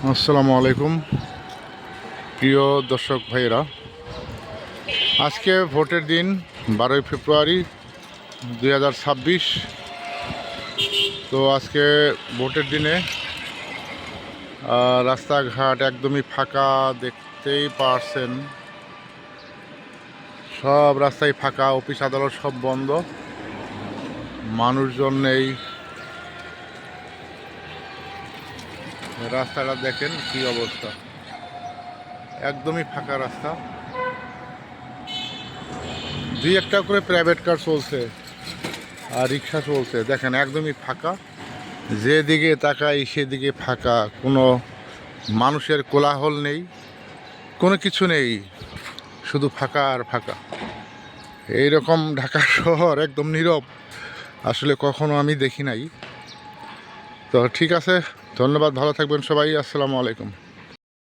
আসসালামু আলাইকুম প্রিয় দর্শক ভাইয়েরা। আজকে ভোটের দিন 12ই ফেব্রুয়ারি 2026। তো আজকে ভোটের দিনে রাস্তাঘাট একদমই ফাঁকা, দেখতেই পারছেন। সব রাস্তায় ফাঁকা, অফিস আদালত সব বন্ধ, মানুষজন নেই। রাস্তাটা দেখেন কি অবস্থা, একদমই ফাঁকা রাস্তা। দুই একটা করে প্রাইভেট কার চলছে আর রিক্সা চলছে, দেখেন একদমই ফাঁকা। যেদিকে তাকাই সেদিকে ফাঁকা, কোনো মানুষের কোলাহল নেই, কোনো কিছু নেই, শুধু ফাঁকা আর ফাঁকা। এইরকম ঢাকা শহর একদম নীরব আসলে কখনো আমি দেখি নাই। তো ঠিক আছে, ধন্যবাদ, ভালো থাকবেন সবাই, আসসালামু আলাইকুম।